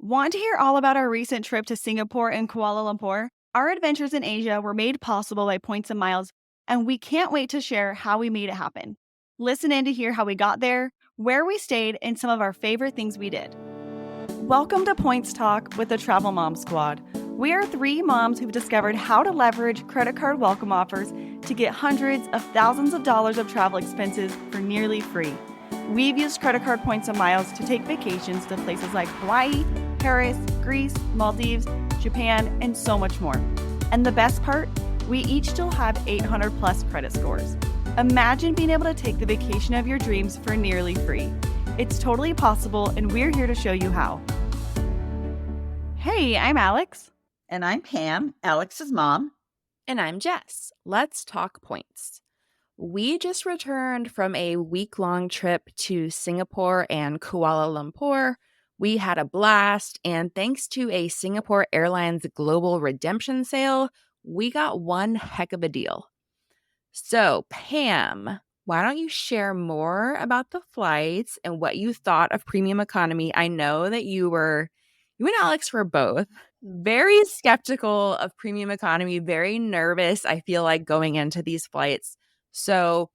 Want to hear all about our recent trip to Singapore and Kuala Lumpur? Our adventures in Asia were made possible by points and miles, and we can't wait to share how we made it happen. Listen in to hear how we got there, where we stayed, and some of our favorite things we did. Welcome to Points Talk with the Travel Mom Squad. We are three moms who've discovered how to leverage credit card welcome offers to get hundreds of thousands of dollars of travel expenses for nearly free. We've used credit card points and miles to take vacations to places like Hawaii, Paris, Greece, Maldives, Japan, and so much more. And the best part, we each still have 800 plus credit scores. Imagine being able to take the vacation of your dreams for nearly free. It's totally possible, and we're here to show you how. Hey, I'm Alex. And I'm Pam, Alex's mom. And I'm Jess. Let's talk points. We just returned from a week-long trip to Singapore and Kuala Lumpur. We had a blast, and thanks to a Singapore Airlines global redemption sale, we got one heck of a deal. So, Pam, why don't you share more about the flights and what you thought of premium economy? I know that you and Alex were both very skeptical of premium economy, very nervous, I feel like, going into these flights. So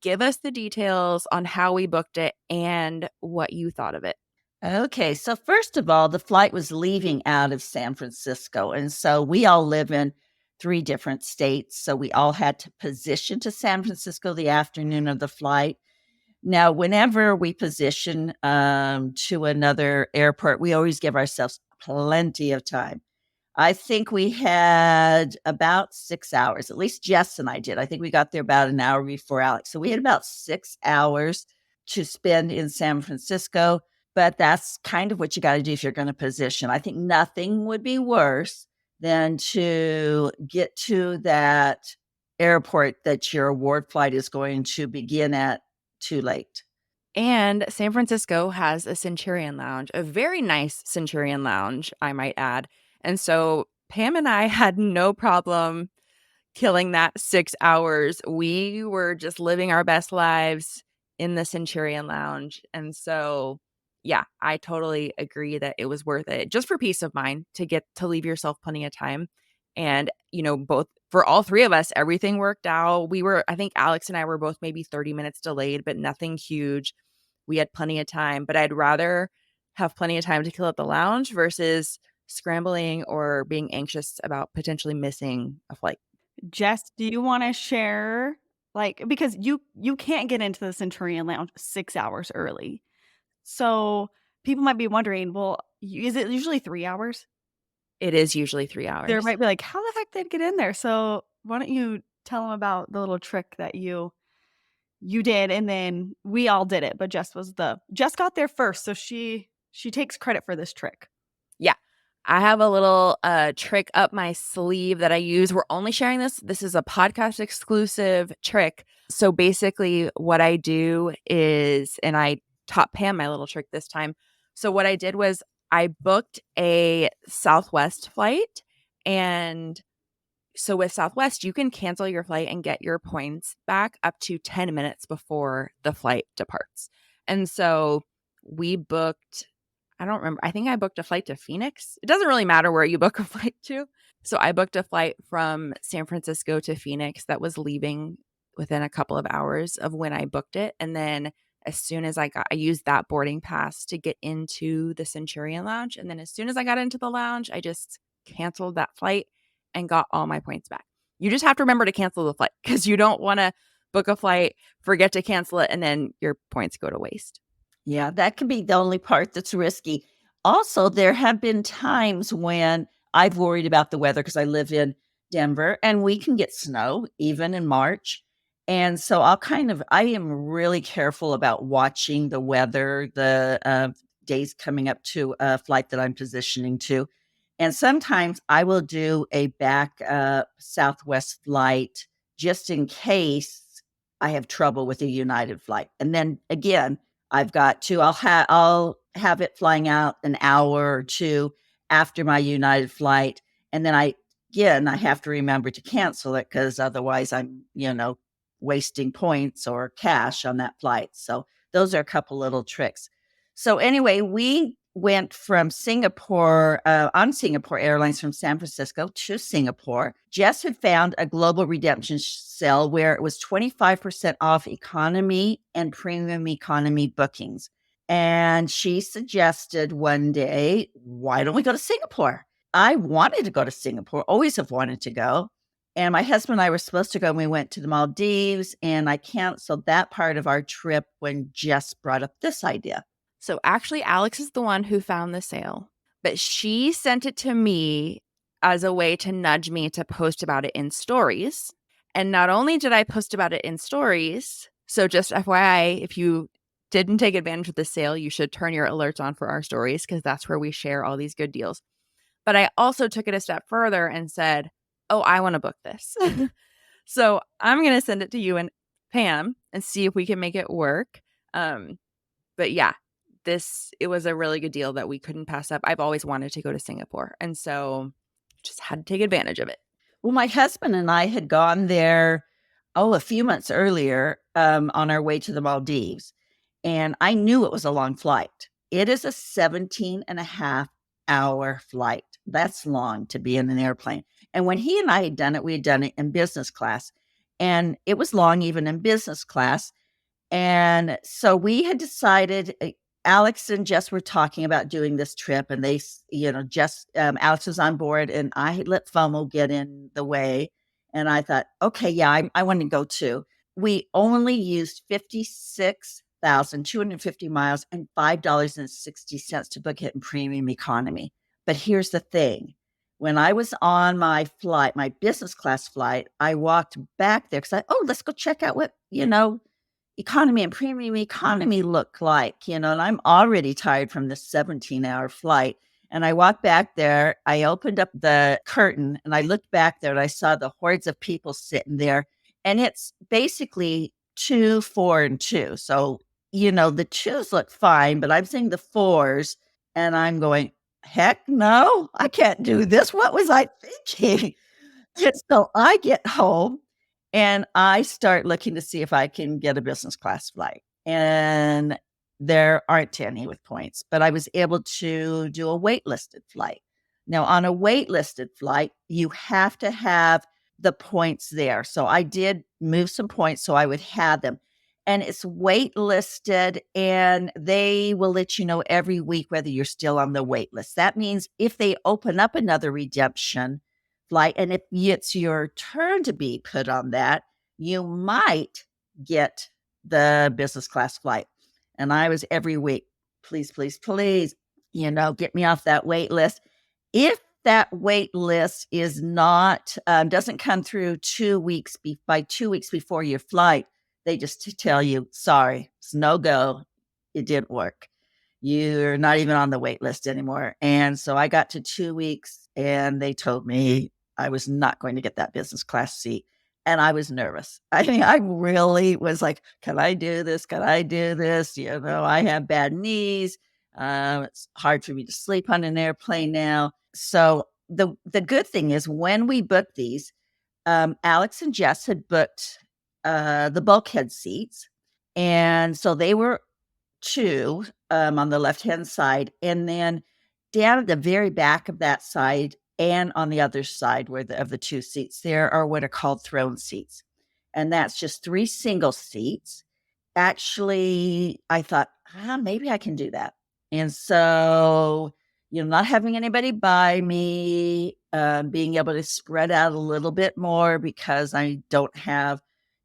give us the details on how we booked it and what you thought of it. Okay, so first of all, the flight was leaving out of San Francisco. And so we all live in 3 different states. So we all had to position to San Francisco the afternoon of the flight. Now, whenever we position to another airport, we always give ourselves plenty of time. I think we had about 6 hours, at least Jess and I did. I think we got there about an hour before Alex. So we had about 6 hours to spend in San Francisco, but that's kind of what you got to do if you're going to position. I think nothing would be worse than to get to that airport that your award flight is going to begin at too late. And San Francisco has a Centurion Lounge, a very nice Centurion Lounge, I might add. And so Pam and I had no problem killing that 6 hours. We were just living our best lives in the Centurion Lounge. And so, yeah, I totally agree that it was worth it just for peace of mind to get to leave yourself plenty of time. And, both for all 3 of us, everything worked out. I think Alex and I were both maybe 30 minutes delayed, but nothing huge. We had plenty of time, but I'd rather have plenty of time to kill at the lounge versus scrambling or being anxious about potentially missing a flight. Jess, do you want to share, because you can't get into the Centurion Lounge 6 hours early. So people might be wondering, well, is it usually 3 hours? It is usually 3 hours. There might be like, how the heck did they get in there? So why don't you tell them about the little trick that you did, and then we all did it, but Jess got there first, so she takes credit for this trick. Yeah. I have a little trick up my sleeve that I use. We're only sharing this. This is a podcast exclusive trick. So basically what I do is, and I taught Pam my little trick this time. So what I did was I booked a Southwest flight. And so with Southwest, you can cancel your flight and get your points back up to 10 minutes before the flight departs. And so we booked, I don't remember, I think I booked a flight to Phoenix. It doesn't really matter where you book a flight to. So I booked a flight from San Francisco to Phoenix that was leaving within a couple of hours of when I booked it. And then as soon as I used that boarding pass to get into the Centurion Lounge. And then as soon as I got into the lounge, I just canceled that flight and got all my points back. You just have to remember to cancel the flight because you don't want to book a flight, forget to cancel it, and then your points go to waste. Yeah, that can be the only part that's risky. Also, there have been times when I've worried about the weather because I live in Denver and we can get snow even in March. And so I am really careful about watching the weather, the days coming up to a flight that I'm positioning to. And sometimes I will do a back Southwest flight just in case I have trouble with a United flight. And then again, I've got to, I'll have it flying out an hour or 2 after my United flight. And then I have to remember to cancel it because otherwise I'm, wasting points or cash on that flight. So those are a couple little tricks. So anyway, we went from Singapore on Singapore Airlines from San Francisco to Singapore. Jess had found a global redemption sale where it was 25% off economy and premium economy bookings. And she suggested one day, why don't we go to Singapore? I wanted to go to Singapore, always have wanted to go. And my husband and I were supposed to go, and we went to the Maldives, and I canceled that part of our trip when Jess brought up this idea. So actually, Alex is the one who found the sale, but she sent it to me as a way to nudge me to post about it in stories. And not only did I post about it in stories, so just FYI, if you didn't take advantage of the sale, you should turn your alerts on for our stories because that's where we share all these good deals. But I also took it a step further and said, oh, I want to book this. So I'm going to send it to you and Pam and see if we can make it work. But yeah, it was a really good deal that we couldn't pass up. I've always wanted to go to Singapore. And so just had to take advantage of it. Well, my husband and I had gone there, a few months earlier on our way to the Maldives. And I knew it was a long flight. It is a 17 and a half hour flight. That's long to be in an airplane. And when he and I had done it, we had done it in business class. And it was long even in business class. And so we had decided, Alex and Jess were talking about doing this trip, and they, Alex was on board, and I had let FOMO get in the way. And I thought, okay, yeah, I want to go too. We only used 56,250 miles and $5.60 to book it in premium economy. But here's the thing. When I was on my flight, my business class flight, I walked back there because let's go check out what, economy and premium economy look like, and I'm already tired from this 17-hour flight. And I walked back there, I opened up the curtain and I looked back there and I saw the hordes of people sitting there. And it's basically 2, 4, and 2. So, the 2s look fine, but I'm seeing the 4s and I'm going, heck no, I can't do this. What was I thinking? And so I get home and I start looking to see if I can get a business class flight. And there aren't any with points, but I was able to do a waitlisted flight. Now, on a waitlisted flight, you have to have the points there. So I did move some points so I would have them. And it's waitlisted, and they will let you know every week whether you're still on the wait list. That means if they open up another redemption flight, and if it's your turn to be put on that, you might get the business class flight. And I was every week, please, please, please, get me off that wait list. If that wait list is not, doesn't come through 2 weeks, by 2 weeks before your flight, they just tell you, sorry, it's no go. It didn't work. You're not even on the wait list anymore. And so I got to 2 weeks and they told me I was not going to get that business class seat. And I was nervous. I mean, I really was like, can I do this? Can I do this? I have bad knees. It's hard for me to sleep on an airplane now. So the good thing is when we booked these, Alex and Jess had booked the bulkhead seats. And so they were 2 on the left-hand side. And then down at the very back of that side and on the other side of the 2 seats, there are what are called throne seats. And that's just 3 single seats. Actually, I thought, maybe I can do that. And so, not having anybody by me, being able to spread out a little bit more because I don't have,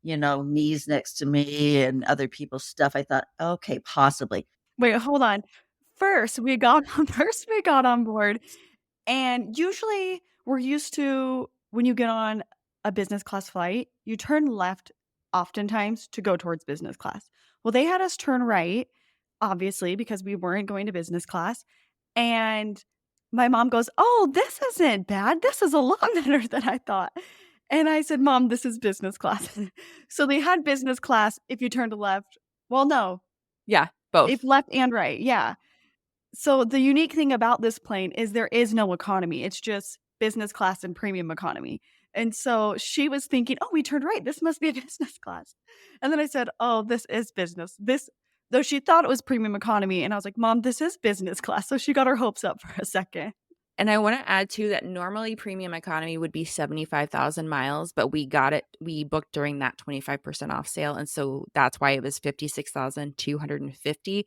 knees next to me and other people's stuff. I thought, okay, possibly. Wait, hold on. First, we got on board. And usually we're used to when you get on a business class flight, you turn left oftentimes to go towards business class. Well, they had us turn right, obviously, because we weren't going to business class. And my mom goes, oh, this isn't bad. This is a lot better than I thought. And I said, Mom, this is business class. So they had business class if you turn to left. Well, no. Yeah, both. If left and right. Yeah. So the unique thing about this plane is there is no economy. It's just business class and premium economy. And so she was thinking, oh, we turned right. This must be a business class. And then I said, oh, this is business. though she thought it was premium economy. And I was like, Mom, this is business class. So she got her hopes up for a second. And I want to add too that normally premium economy would be 75,000 miles, but we booked during that 25% off sale. And so that's why it was 56,250,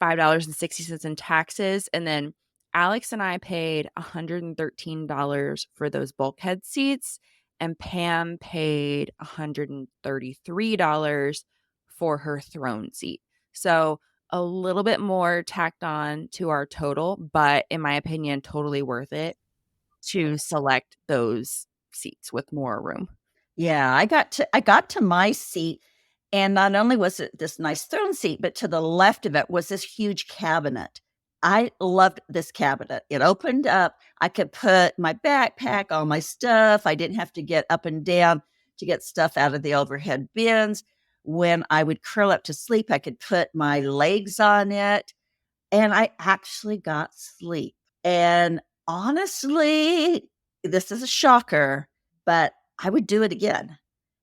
$5.60 in taxes. And then Alex and I paid $113 for those bulkhead seats, and Pam paid $133 for her throne seat. So a little bit more tacked on to our total, but in my opinion, totally worth it to select those seats with more room. Yeah, I got to my seat, and not only was it this nice throne seat, but to the left of it was this huge cabinet. I loved this cabinet. It opened up. I could put my backpack, all my stuff. I didn't have to get up and down to get stuff out of the overhead bins. When I would curl up to sleep, I could put my legs on it, and I actually got sleep. And honestly, this is a shocker, but I would do it again.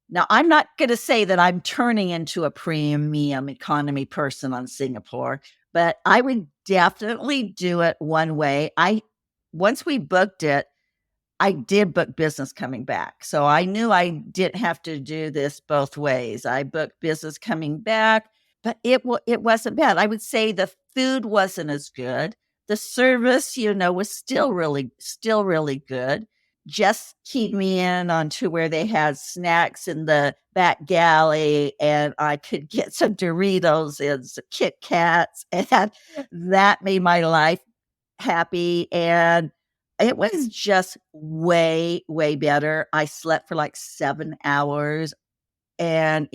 Now, I'm not going to say that I'm turning into a premium economy person on Singapore, but I would definitely do it one way. Once we booked it, I did book business coming back. So I knew I didn't have to do this both ways. I booked business coming back, but it wasn't bad. I would say the food wasn't as good. The service, was still really good. Jess keyed me in onto where they had snacks in the back galley, and I could get some Doritos and some Kit Kats, and that made my life happy. And it was just way, way better. I slept for like 7 hours, and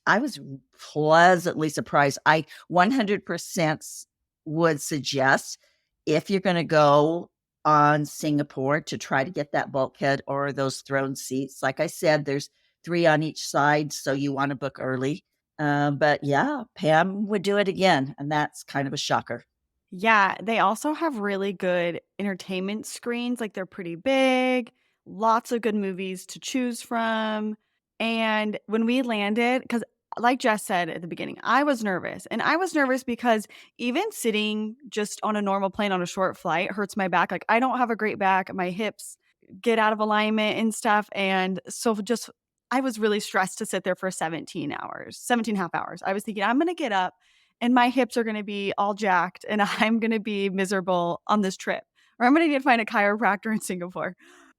I was pleasantly surprised. I 100% would suggest, if you're gonna go on Singapore, to try to get that bulkhead or those throne seats. Like I said, there's 3 on each side, so you wanna book early. But yeah, Pam would do it again, and that's kind of a shocker. Yeah, they also have really good entertainment screens, like, they're pretty big, lots of good movies to choose from, and when we landed, because like Jess said at the beginning, I was nervous, and I was nervous because even sitting just on a normal plane on a short flight hurts my back, like, I don't have a great back, my hips get out of alignment and stuff, and so just I was really stressed to sit there for 17 hours, 17 and a half hours. I was thinking, "I'm gonna get up and my hips are gonna be all jacked, and I'm gonna be miserable on this trip, or I'm gonna need to find a chiropractor in Singapore."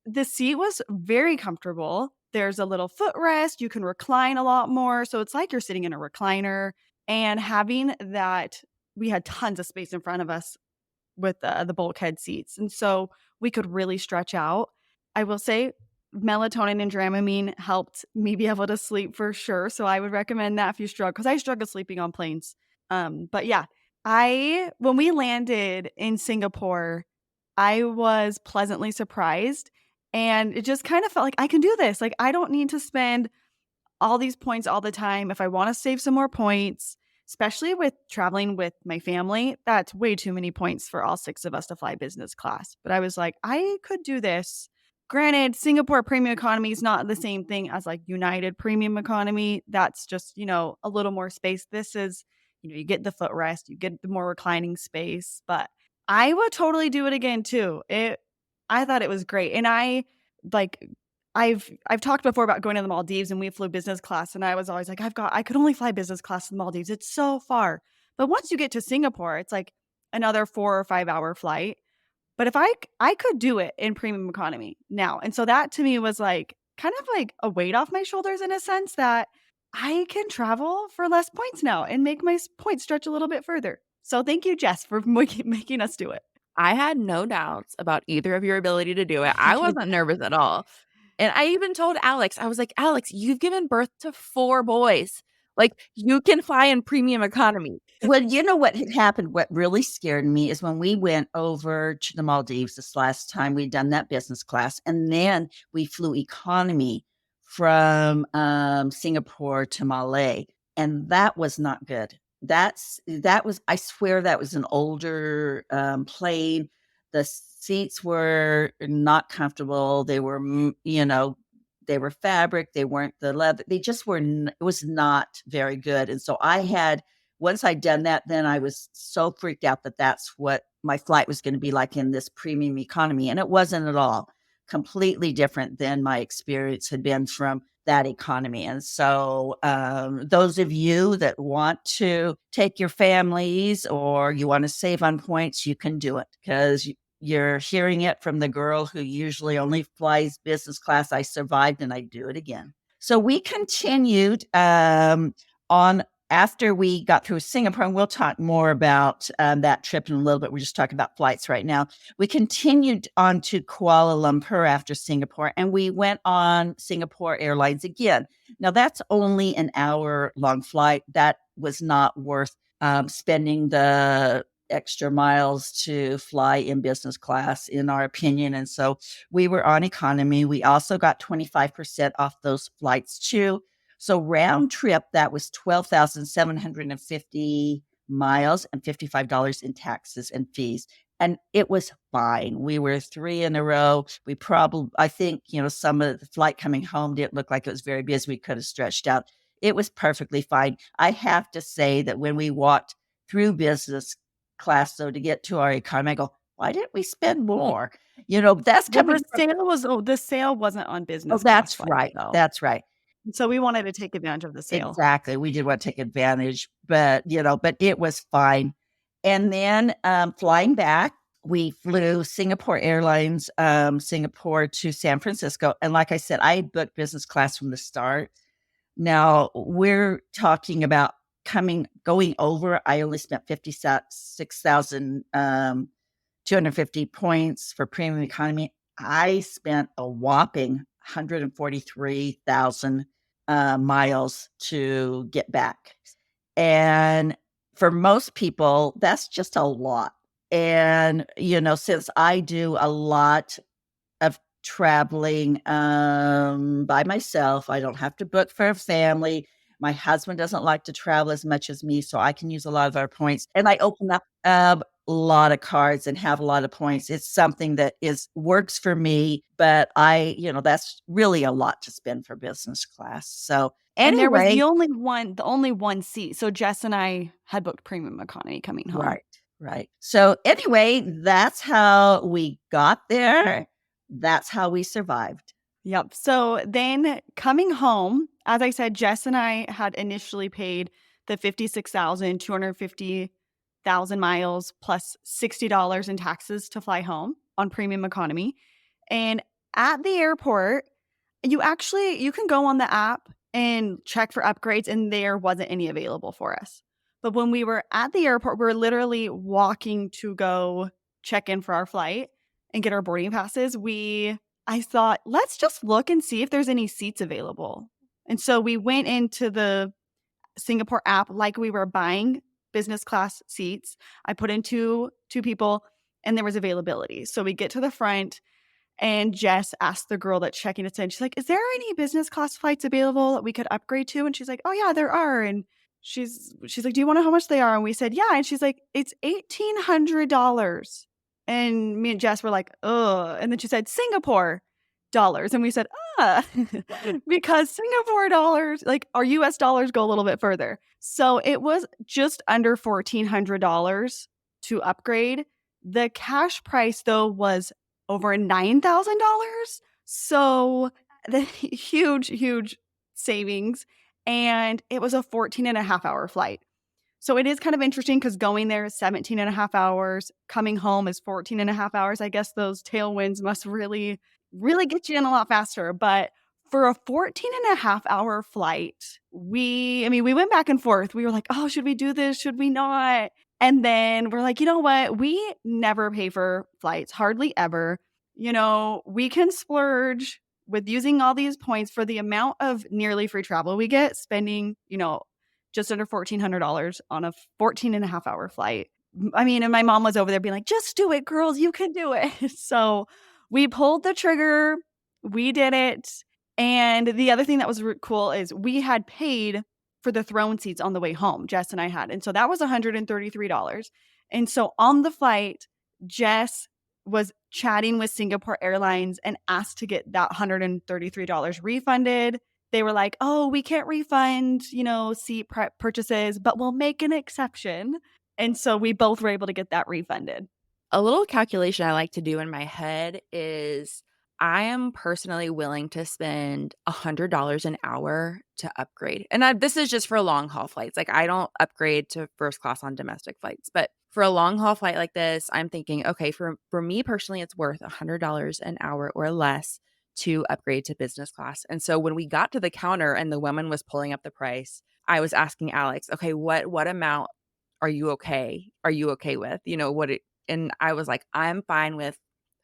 The seat was very comfortable. There's a little footrest, you can recline a lot more, so it's like you're sitting in a recliner, and having that we had tons of space in front of us with the bulkhead seats, and so we could really stretch out. I will say melatonin and Dramamine helped me be able to sleep for sure, so I would recommend that if you struggle, because I struggle sleeping on planes. But yeah, I when we landed in Singapore, I was pleasantly surprised, and it just kind of felt like I can do this. Like, I don't need to spend all these points all the time. If I wanna save some more points, especially with traveling with my family, that's way too many points for all 6 of us to fly business class. But I was like, "I could do this." Granted, Singapore premium economy is not the same thing as, like, United premium economy. That's just, a little more space. This is, you get the footrest, you get the more reclining space, but I would totally do it again too. I thought it was great, and like, I've talked before about going to the Maldives, and we flew business class, and I was always like, I could only fly business class to the Maldives. It's so far. But once you get to Singapore, it's like another 4 or 5-hour flight. But if I could do it in premium economy now. And so that to me was like kind of like a weight off my shoulders in a sense that I can travel for less points now and make my points stretch a little bit further. So thank you, Jess, for making us do it. I had no doubts about either of your ability to do it. I wasn't nervous at all. And I even told Alex, I was like, "Alex, you've given birth to 4 boys. Like, you can fly in premium economy." Well, you know what had happened, what really scared me is when we went over to the Maldives this last time, we'd done that business class, and then we flew economy from, Singapore to Malé, and that was not good. That was I swear that was an older, plane. The seats were not comfortable. They were, they were fabric, they weren't the leather. They just were n it was not very good, and so I had once I'd done that, then I was so freaked out that that's what my flight was going to be like in this premium economy. And it wasn't at all. Completely different than my experience had been from that economy. And so, those of you that want to take your families or you want to save on points, you can do it because you're hearing it from the girl who usually only flies business class. I survived and I do it again. So we continued on after we got through Singapore, and we'll talk more about that trip in a little bit. We're just talking about flights right now. We continued on to Kuala Lumpur after Singapore, and we went on Singapore Airlines again. Now, that's only an hour-long flight. That was not worth spending the extra miles to fly in business class, in our opinion. And so we were on economy. We also got 25% off those flights too. So round trip, that was 12,750 miles and $55 in taxes and fees. And it was fine. We were 3 in a row. I think, some of the flight coming home didn't look like it was very busy. We could have stretched out. It was perfectly fine. I have to say that when we walked through business class, though, to get to our economy, I go, why didn't we spend more? That's Well, coming the sale wasn't on business class that's flights, right. though. That's right. So we wanted to take advantage of the sale. Exactly. We did want to take advantage, but it was fine. And then flying back, we flew Singapore Airlines, Singapore to San Francisco. And like I said, I booked business class from the start. Now we're talking about going over. I only spent 56,250 points for premium economy. I spent a whopping 143,000 miles to get back. And for most people, that's just a lot. And, since I do a lot of traveling by myself, I don't have to book for a family. My husband doesn't like to travel as much as me, so I can use a lot of our points. And I open up a lot of cards and have a lot of points. It's something that works for me, but that's really a lot to spend for business class. So And there was anyway, the only one seat. So Jess and I had booked premium economy coming home. Right. So anyway, that's how we got there. That's how we survived. Yep. So then coming home, as I said, Jess and I had initially paid the 56,250 miles plus $60 in taxes to fly home on premium economy. And at the airport, you can go on the app and check for upgrades, and there wasn't any available for us. But when we were at the airport, we were literally walking to go check in for our flight and get our boarding passes. I thought, let's just look and see if there's any seats available. And so we went into the Singapore app like we were buying business class seats. I put in two people and there was availability. So we get to the front and Jess asked the girl that's checking us in. She's like, is there any business class flights available that we could upgrade to? And she's like, oh yeah, there are. And she's like, do you want to know how much they are? And we said, yeah. And she's like, it's $1,800. And me and Jess were like, ugh. And then she said, Singapore dollars. And we said, because Singapore dollars, like our US dollars go a little bit further. So it was just under $1,400 to upgrade. The cash price, though, was over $9,000. So the huge savings. And it was a 14.5-hour flight. So it is kind of interesting because going there is 17.5 hours. Coming home is 14.5 hours. I guess those tailwinds must really get you in a lot faster. But for a 14.5-hour flight, we went back and forth. We were like, oh, should we do this? Should we not? And then we're like, you know what? We never pay for flights, hardly ever. We can splurge with using all these points for the amount of nearly free travel we get, spending, just under $1,400 on a 14.5-hour flight. I mean, and my mom was over there being like, just do it, girls, you can do it. So we pulled the trigger. We did it. And the other thing that was cool is we had paid for the throne seats on the way home, Jess and I had. And so that was $133. And so on the flight, Jess was chatting with Singapore Airlines and asked to get that $133 refunded. they were like, oh, we can't refund, seat purchases, but we'll make an exception. And so we both were able to get that refunded. A little calculation I like to do in my head is I am personally willing to spend $100 an hour to upgrade. And this is just for long haul flights. Like, I don't upgrade to first class on domestic flights, but for a long haul flight like this, I'm thinking, okay, for me personally, it's worth $100 an hour or less to upgrade to business class. And so when we got to the counter and the woman was pulling up the price, I was asking Alex, okay, what amount are you okay? Are you okay with? And I was like, I'm fine with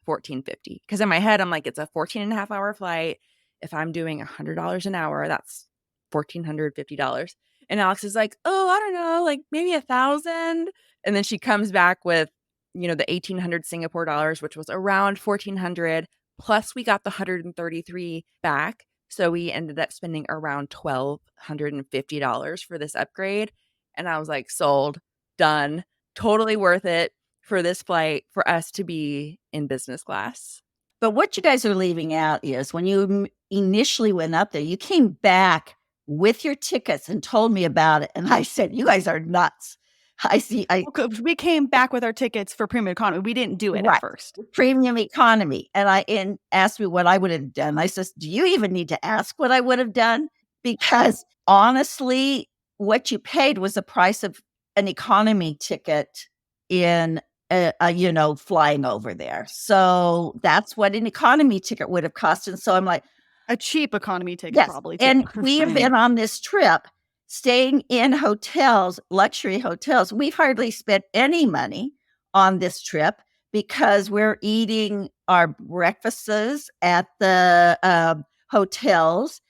14.50, because in my head I'm like, it's a 14 and a half hour flight. If I'm doing $100 an hour, that's $1,450. And Alex is like, oh, I don't know, like maybe 1,000. And then she comes back with, the 1,800 Singapore dollars, which was around 1,400. Plus we got the 133 back. So we ended up spending around $1,250 for this upgrade. And I was like, sold, done, totally worth it for this flight for us to be in business class. But what you guys are leaving out is when you initially went up there, you came back with your tickets and told me about it. And I said, you guys are nuts. I see. We came back with our tickets for premium economy. We didn't do it at first. Premium economy. And asked me what I would have done. I says, do you even need to ask what I would have done? Because honestly, what you paid was the price of an economy ticket in flying over there. So that's what an economy ticket would have cost. And so I'm like, a cheap economy ticket, yes. probably. Too. And we have been on this trip staying in hotels, luxury hotels. We've hardly spent any money on this trip because we're eating our breakfasts at the hotels,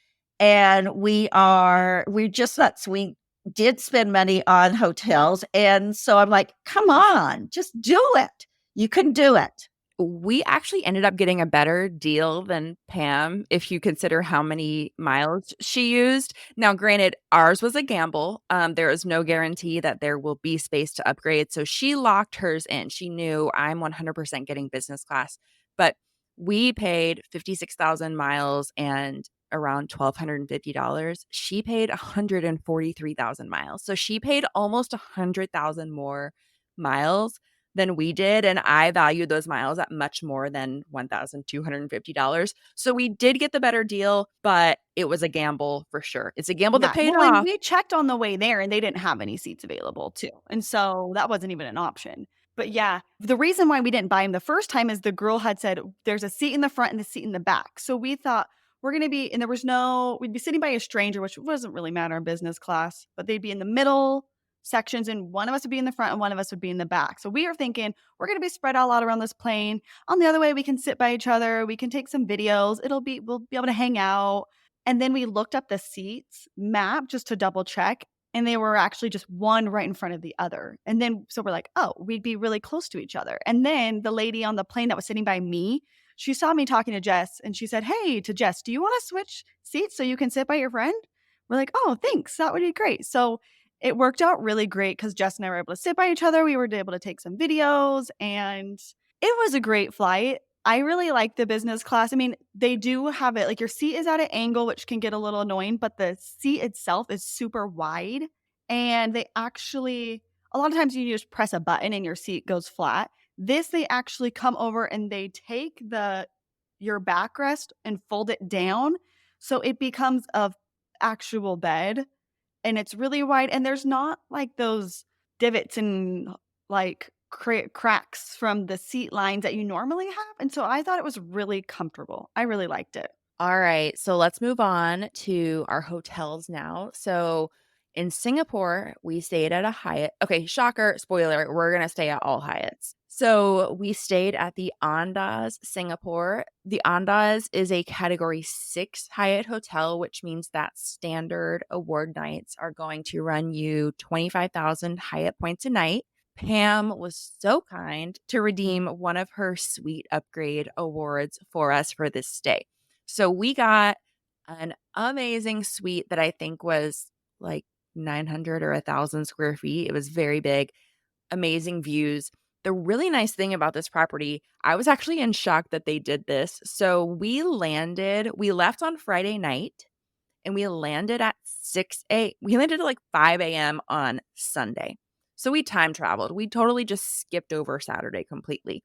and we're just nuts. We did spend money on hotels. And so I'm like, come on, just do it. You can do it. We actually ended up getting a better deal than Pam, if you consider how many miles she used. Now, granted, ours was a gamble. There is no guarantee that there will be space to upgrade. So she locked hers in. She knew I'm 100% getting business class. But we paid 56,000 miles and around $1,250. She paid 143,000 miles. So she paid almost 100,000 more miles than we did. And I valued those miles at much more than $1,250. So we did get the better deal, but it was a gamble for sure. It's a gamble that paid off. And we checked on the way there and they didn't have any seats available too. And so that wasn't even an option. But yeah, the reason why we didn't buy him the first time is the girl had said there's a seat in the front and a seat in the back. So we thought we're going to be, and we'd be sitting by a stranger, which doesn't really matter in business class, but they'd be in the middle sections, and one of us would be in the front and one of us would be in the back. So we were thinking we're going to be spread all out around this plane. On the other way, we can sit by each other. We can take some videos. We'll be able to hang out. And then we looked up the seats map just to double check, and they were actually just one right in front of the other. And then, so we're like, oh, we'd be really close to each other. And then the lady on the plane that was sitting by me, she saw me talking to Jess and she said, hey, to Jess, do you want to switch seats so you can sit by your friend? We're like, oh, thanks. That would be great. So it worked out really great because Jess and I were able to sit by each other. We were able to take some videos, and it was a great flight. I really like the business class. I mean, they do have it, like your seat is at an angle, which can get a little annoying, but the seat itself is super wide. And they actually, a lot of times you just press a button and your seat goes flat. This, they actually come over and they take your backrest and fold it down. So it becomes a actual bed. And it's really wide, and there's not like those divots and like cracks from the seat lines that you normally have. And so I thought it was really comfortable. I really liked it. All right, so let's move on to our hotels now. So in Singapore, we stayed at a Hyatt. Okay, shocker, spoiler, we're going to stay at all Hyatts. So we stayed at the Andaz Singapore. The Andaz is a category 6 Hyatt hotel, which means that standard award nights are going to run you 25,000 Hyatt points a night. Pam was so kind to redeem one of her suite upgrade awards for us for this stay. So we got an amazing suite that I think was like 900 or 1,000 square feet. It was very big, amazing views. The really nice thing about this property, I was actually in shock that they did this. So we left on Friday night, and we landed at we landed at like 5 a.m. on Sunday. So we time traveled. We totally just skipped over Saturday completely.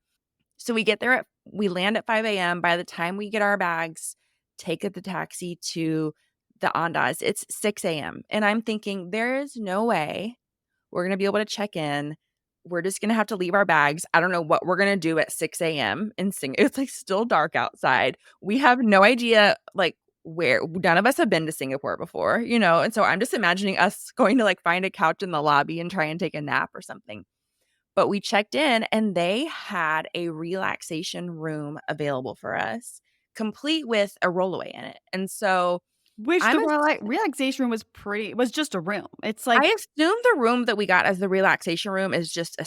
So we land at 5 a.m. By the time we get our bags, take the taxi to the Andaz, it's 6 a.m. And I'm thinking, there is no way we're going to be able to check in. We're just going to have to leave our bags. I don't know what we're going to do at 6 a.m. in Singapore. It's like still dark outside. We have no idea, like, where none of us have been to Singapore before, And so I'm just imagining us going to like find a couch in the lobby and try and take a nap or something. But we checked in and they had a relaxation room available for us, complete with a rollaway in it. And so Which I'm the relaxation room was just a room. It's like, I assume the room that we got as the relaxation room is just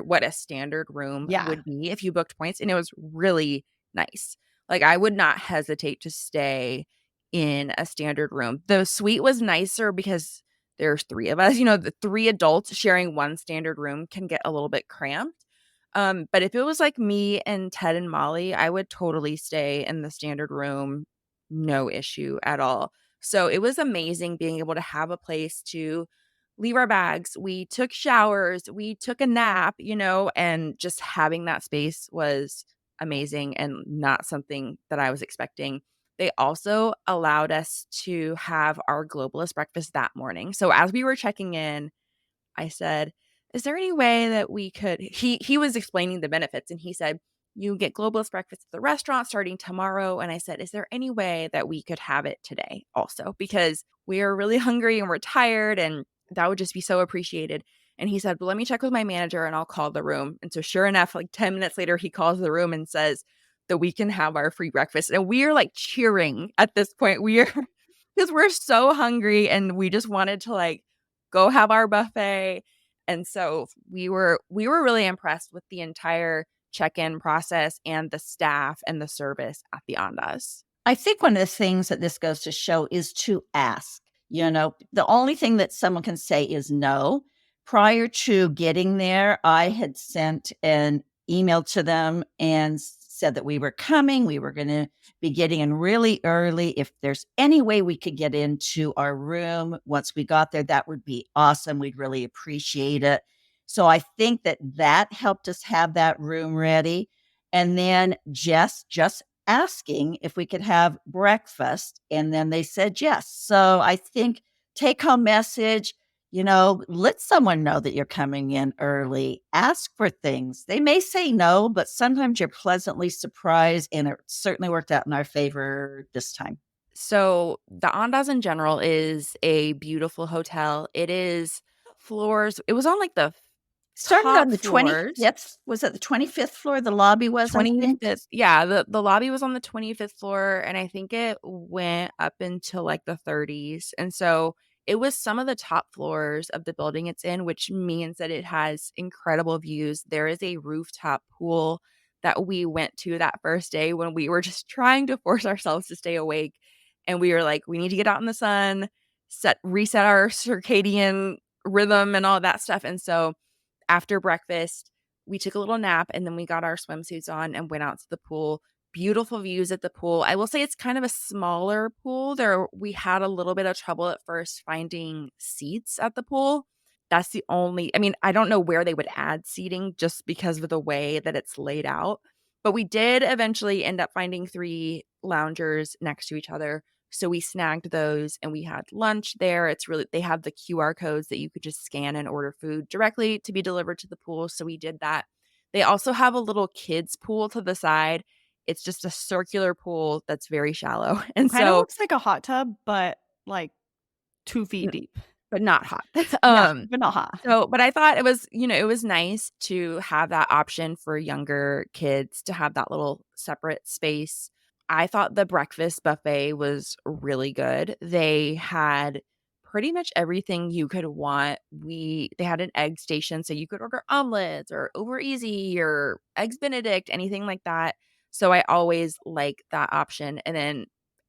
what a standard room yeah. would be if you booked points, and it was really nice. Like, I would not hesitate to stay in a standard room. The suite was nicer because there's 3 of us, the 3 adults sharing one standard room can get a little bit cramped. But if it was like me and Ted and Molly, I would totally stay in the standard room, no issue at all. So it was amazing being able to have a place to leave our bags. We took showers, we took a nap, and just having that space was amazing and not something that I was expecting. They also allowed us to have our globalist breakfast that morning. So as we were checking in, I said, "Is there any way that we could?" He was explaining the benefits, and he said, "You get globalist breakfast at the restaurant starting tomorrow." And I said, "Is there any way that we could have it today also? Because we are really hungry and we're tired, and that would just be so appreciated." And he said, "Well, let me check with my manager and I'll call the room." And so sure enough, like 10 minutes later, he calls the room and says that we can have our free breakfast. And we are like cheering at this point. We are because we're so hungry and we just wanted to like go have our buffet. And so we were really impressed with the entire check-in process and the staff and the service at the Andaz. I think one of the things that this goes to show is to ask. The only thing that someone can say is no. Prior to getting there, I had sent an email to them and said that we were coming. We were going to be getting in really early. If there's any way we could get into our room once we got there, that would be awesome. We'd really appreciate it. So I think that helped us have that room ready. And then Jess just asking if we could have breakfast, and then they said yes. So I think take home message, let someone know that you're coming in early. Ask for things. They may say no, but sometimes you're pleasantly surprised, and it certainly worked out in our favor this time. So the Andaz in general is a beautiful hotel. It is floors. It was on like the Started top on the floors. 25th. Was it the 25th floor? The lobby was, I think. 25th. Yeah, the lobby was on the 25th floor, and I think it went up until like the 30s. And so it was some of the top floors of the building it's in, which means that it has incredible views. There is a rooftop pool that we went to that first day when we were just trying to force ourselves to stay awake. And we were like, we need to get out in the sun, reset our circadian rhythm and all that stuff. And so after breakfast, we took a little nap and then we got our swimsuits on and went out to the pool. Beautiful views at the pool. I will say it's kind of a smaller pool. We had a little bit of trouble at first finding seats at the pool. That's the only, I mean, I don't know where they would add seating just because of the way that it's laid out. But we did eventually end up finding 3 loungers next to each other. So we snagged those and we had lunch there. They have the QR codes that you could just scan and order food directly to be delivered to the pool. So we did that. They also have a little kids pool to the side. It's just a circular pool that's very shallow. And kind of so, looks like a hot tub, but like 2 feet deep. but not hot. Yeah, but not hot. So, but I thought it was nice to have that option for younger kids to have that little separate space. I thought the breakfast buffet was really good. They had pretty much everything you could want. They had an egg station, so you could order omelets or over easy or eggs benedict, anything like that. So I always like that option. And then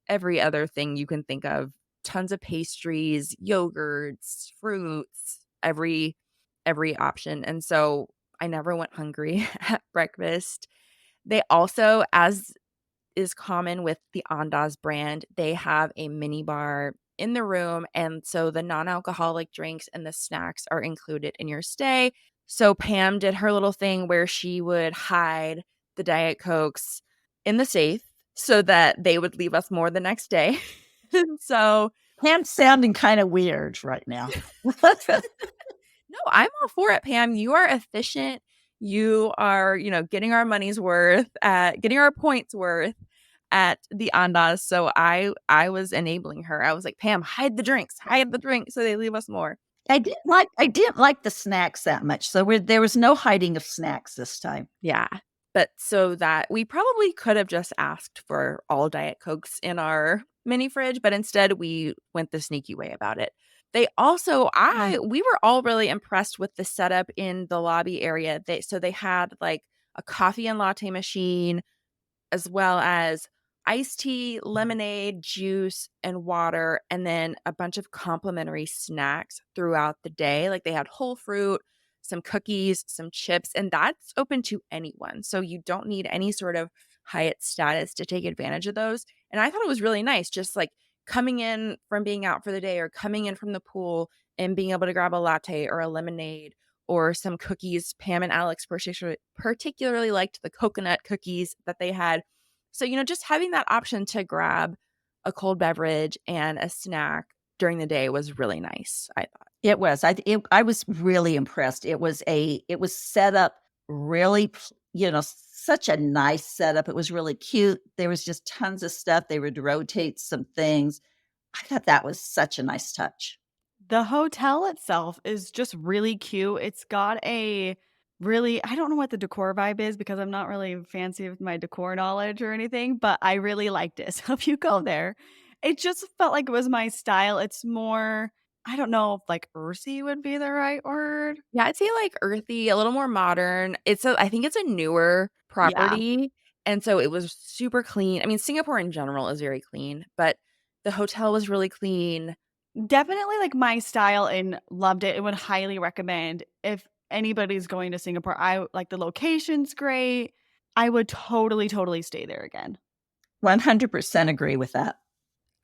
every other thing you can think of, tons of pastries, yogurts, fruits, every option. And so I never went hungry at breakfast. They also, as is common with the Andaz brand. They have a mini bar in the room, and so the non-alcoholic drinks and the snacks are included in your stay. So Pam did her little thing where she would hide the Diet Cokes in the safe so that they would leave us more the next day. So Pam's sounding kind of weird right now. no, I'm all for it, Pam. You are efficient. You are, getting our money's worth at getting our points worth at the Andaz. So I was enabling her. I was like, Pam, hide the drinks so they leave us more. I didn't like the snacks that much. So there was no hiding of snacks this time. Yeah. But so that we probably could have just asked for all Diet Cokes in our mini fridge, but instead we went the sneaky way about it. They also, we were all really impressed with the setup in the lobby area. They had like a coffee and latte machine, as well as iced tea, lemonade, juice, and water, and then a bunch of complimentary snacks throughout the day. Like they had whole fruit, some cookies, some chips, and that's open to anyone. So you don't need any sort of Hyatt status to take advantage of those. And I thought it was really nice, just like coming in from being out for the day or coming in from the pool and being able to grab a latte or a lemonade or some cookies. Pam and Alex particularly liked the coconut cookies that they had. So, just having that option to grab a cold beverage and a snack during the day was really nice, I thought. It was. I was really impressed. It was set up really, such a nice setup. It was really cute. There was just tons of stuff. They would rotate some things. I thought that was such a nice touch. The hotel itself is just really cute. It's got a really, I don't know what the decor vibe is because I'm not really fancy with my decor knowledge or anything, but I really liked it. So if you go there, it just felt like it was my style. It's more, I don't know if like earthy would be the right word. Yeah, I'd say like earthy, a little more modern. I think it's a newer Yeah. property. And so it was super clean. I mean, Singapore in general is very clean, but the hotel was really clean. Definitely like my style and loved it. I would highly recommend if anybody's going to Singapore. I like the location's great. I would totally, totally stay there again. 100% agree with that.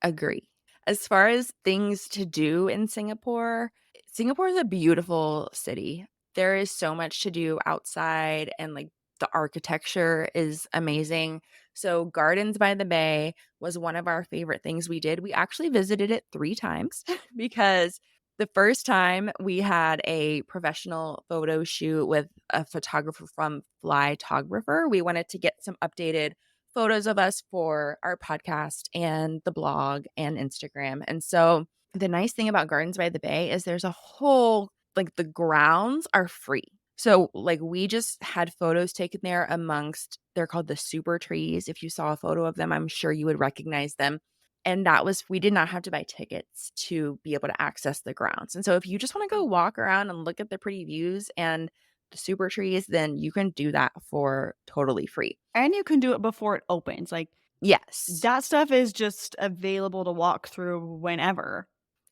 Agree. As far as things to do in Singapore is a beautiful city. There is so much to do outside, and like the architecture is amazing. So Gardens by the Bay was one of our favorite things we did. We actually visited it 3 times because the first time we had a professional photo shoot with a photographer from Flytographer. We wanted to get some updated photos of us for our podcast and the blog and Instagram. And so the nice thing about Gardens by the Bay is there's a whole, like, the grounds are free. So like we just had photos taken there amongst, they're called the super trees. If you saw a photo of them, I'm sure you would recognize them. And we did not have to buy tickets to be able to access the grounds. And so if you just want to go walk around and look at the pretty views and the super trees, then you can do that for totally free. And you can do it before it opens. Like Yes. that stuff is just available to walk through whenever.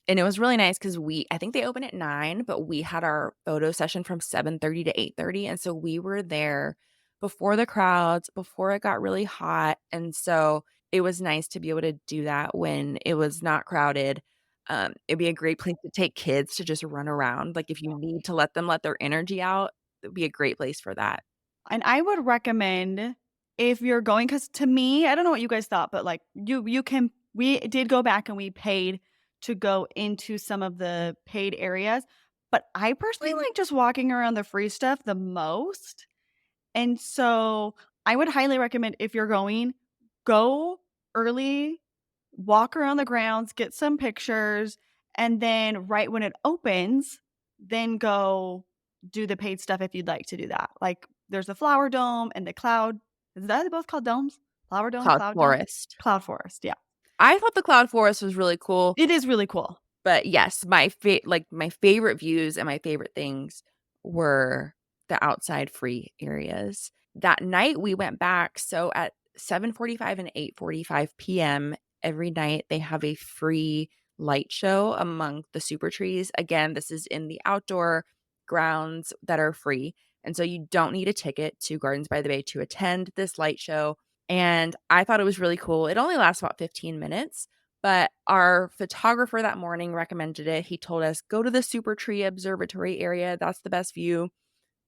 And it was really nice because I think they open at 9, but we had our photo session from 7:30 to 8:30. And so we were there before the crowds, before it got really hot. And so it was nice to be able to do that when it was not crowded. It'd be a great place to take kids to just run around. Like if you need to let them let their energy out, it'd be a great place for that. And I would recommend if you're going, because to me, I don't know what you guys thought, but like we did go back and we paid to go into some of the paid areas. But I personally like just walking around the free stuff the most. And so I would highly recommend if you're going, go early, walk around the grounds, get some pictures, and then right when it opens, then go do the paid stuff if you'd like to do that. Like there's the flower dome and the cloud. Is that both called domes? Flower dome, Cloud cloud dome? Forest. Cloud forest, yeah. I thought the Cloud Forest was really cool. It is really cool. But yes, my favorite views and my favorite things were the outside free areas. That night we went back. So at 7:45 and 8:45 p.m. every night they have a free light show among the super trees. Again, this is in the outdoor grounds that are free. And so you don't need a ticket to Gardens by the Bay to attend this light show. And I thought it was really cool. It only lasts about 15 minutes, but our photographer that morning recommended it. He told us, go to the Super Tree Observatory area. That's the best view.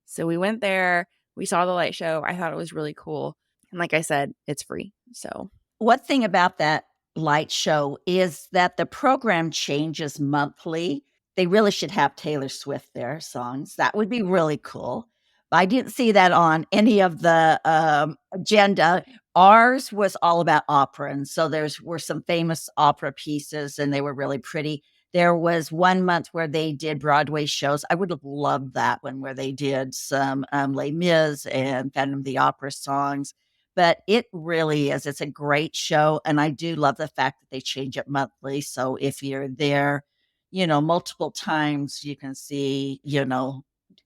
So we went there. We saw the light show. I thought it was really cool. And like I said, it's free. So One thing about that light show is that the program changes monthly. They really should have Taylor Swift there songs. That would be really cool. But I didn't see that on any of the agenda. Ours was all about opera, and so were some famous opera pieces, and they were really pretty. There was one month where they did Broadway shows. I would have loved that one where they did some Les Mis and Phantom of the Opera songs. But it really is. It's a great show, and I do love the fact that they change it monthly. So if you're there, multiple times, you can see,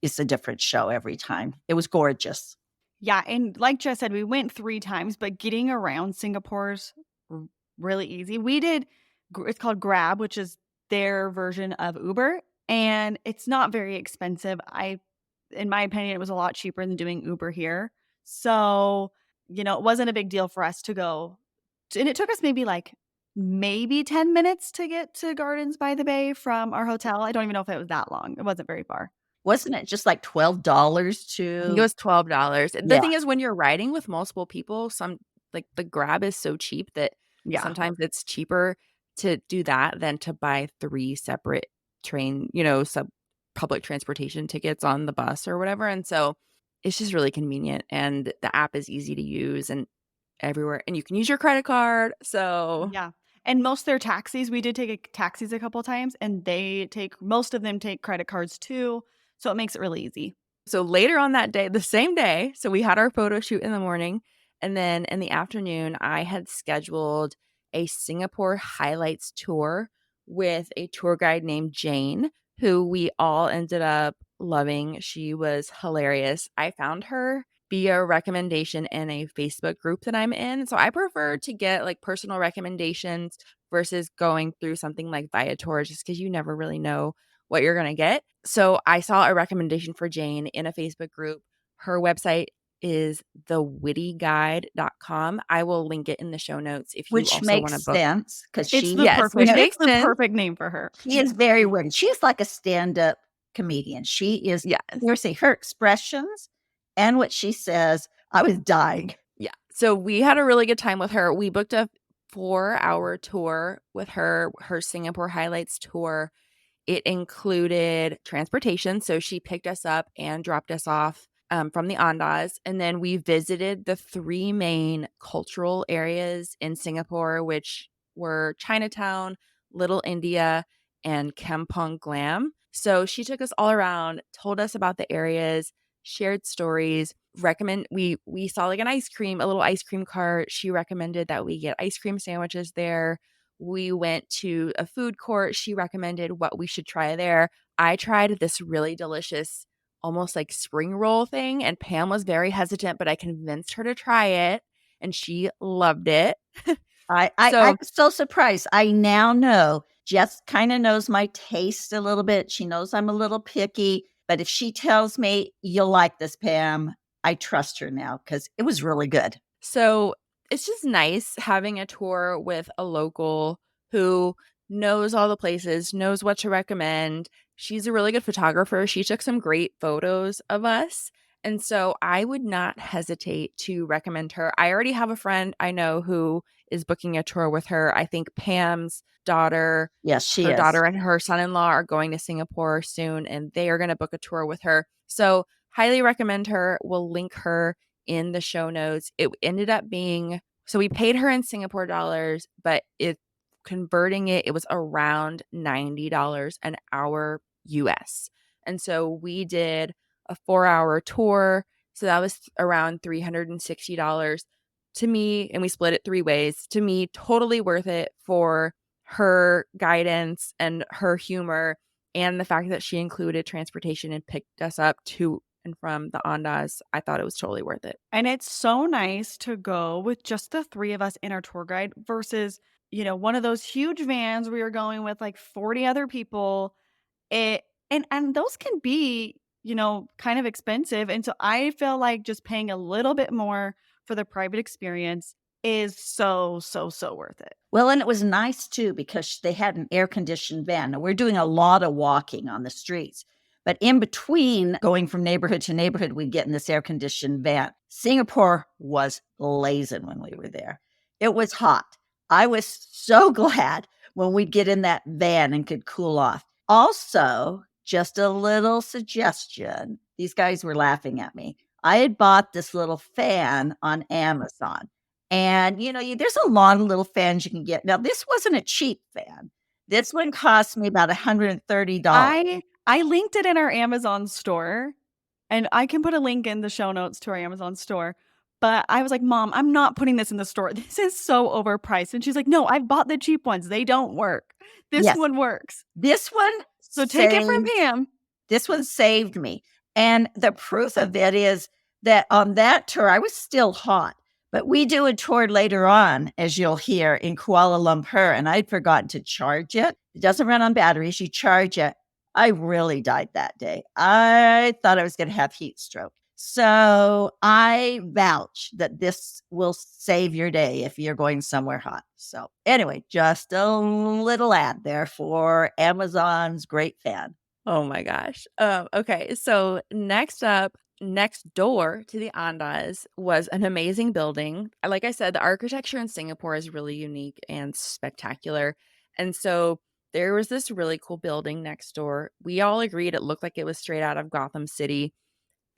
it's a different show every time. It was gorgeous. Yeah, and like Jess said, we went 3 times, but getting around Singapore's really easy. We did it's called Grab, which is their version of Uber, and it's not very expensive. In my opinion, it was a lot cheaper than doing Uber here. So, it wasn't a big deal for us to go. And it took us maybe 10 minutes to get to Gardens by the Bay from our hotel. I don't even know if it was that long. It wasn't very far. Wasn't it just like $12 I think it to was $12. The Yeah. thing is, when you're riding with multiple people, the Grab is so cheap that Yeah. sometimes it's cheaper to do that than to buy 3 separate public transportation tickets on the bus or whatever. And so it's just really convenient, and the app is easy to use and everywhere, and you can use your credit card. So Yeah. And most of their taxis, we did take taxis a couple times, and most of them take credit cards too. So it makes it really easy. So later on that day, the same day, so we had our photo shoot in the morning, and then in the afternoon, I had scheduled a Singapore highlights tour with a tour guide named Jane, who we all ended up loving. She was hilarious. I found her via recommendation in a Facebook group that I'm in. So I prefer to get like personal recommendations versus going through something like Viator, just because you never really know what you're going to get. So I saw a recommendation for Jane in a Facebook group. Her website is thewittyguide.com. I will link it in the show notes if you which also want to makes book. sense because It's she the Yes, perfect which it's makes the sense. perfect name for her. she is very witty. She's like a stand-up comedian. She is Yes. seriously, her expressions and what she says, I was dying. Yeah. So we had a really good time with her. We booked a 4-hour tour with her Singapore highlights tour. It included transportation. So she picked us up and dropped us off from the Andaz. And then we visited the 3 main cultural areas in Singapore, which were Chinatown, Little India, and Kampong Glam. So she took us all around, told us about the areas, shared stories, we saw like a little ice cream cart. She recommended that we get ice cream sandwiches there. We went to a food court. She recommended what we should try there. I tried this really delicious, almost like spring roll thing, and Pam was very hesitant, but I convinced her to try it, and she loved it. So I'm so surprised. I now know Jess kind of knows my taste a little bit. She knows I'm a little picky, but if she tells me you'll like this, Pam, I trust her now because it was really good. So it's just nice having a tour with a local who knows all the places, knows what to recommend. She's a really good photographer. She took some great photos of us. And so I would not hesitate to recommend her. I already have a friend I know who is booking a tour with her. I think Pam's daughter, Yes, she her is. daughter and her son-in-law are going to Singapore soon, and they are going to book a tour with her. So highly recommend her. We'll link her in the show notes. It ended up being, so we paid her in Singapore dollars, but converting it was around $90 an hour US. And so we did a 4-hour tour. So that was around $360 to me. And we split it 3 ways. To me, totally worth it for her guidance and her humor, and the fact that she included transportation and picked us up to and from the Andaz. I thought it was totally worth it. And it's so nice to go with just the 3 of us in our tour guide versus, one of those huge vans where you're going with like 40 other people. And those can be, kind of expensive. And so I feel like just paying a little bit more for the private experience is so, so, so worth it. Well, and it was nice too because they had an air-conditioned van. Now, we're doing a lot of walking on the streets, but in between going from neighborhood to neighborhood, we'd get in this air-conditioned van. Singapore was blazing when we were there. It was hot. I was so glad when we'd get in that van and could cool off. Also, just a little suggestion. These guys were laughing at me. I had bought this little fan on Amazon. And, there's a lot of little fans you can get. Now, this wasn't a cheap fan. This one cost me about $130. I linked it in our Amazon store, and I can put a link in the show notes to our Amazon store. But I was like, Mom, I'm not putting this in the store. This is so overpriced. And she's like, no, I've bought the cheap ones. They don't work. This Yes. one works. This one So take it from saved- Pam. This one saved me. And the proof of it is that on that tour, I was still hot. But we do a tour later on, as you'll hear, in Kuala Lumpur, and I'd forgotten to charge it. It doesn't run on batteries. You charge it. I really died that day. I thought I was going to have heat stroke. So I vouch that this will save your day if you're going somewhere hot. So anyway, just a little ad there for Amazon's great fan. Oh my gosh. Okay. So next up, next door to the Andas was an amazing building. Like I said, the architecture in Singapore is really unique and spectacular. And so there was this really cool building next door. We all agreed it looked like it was straight out of Gotham City.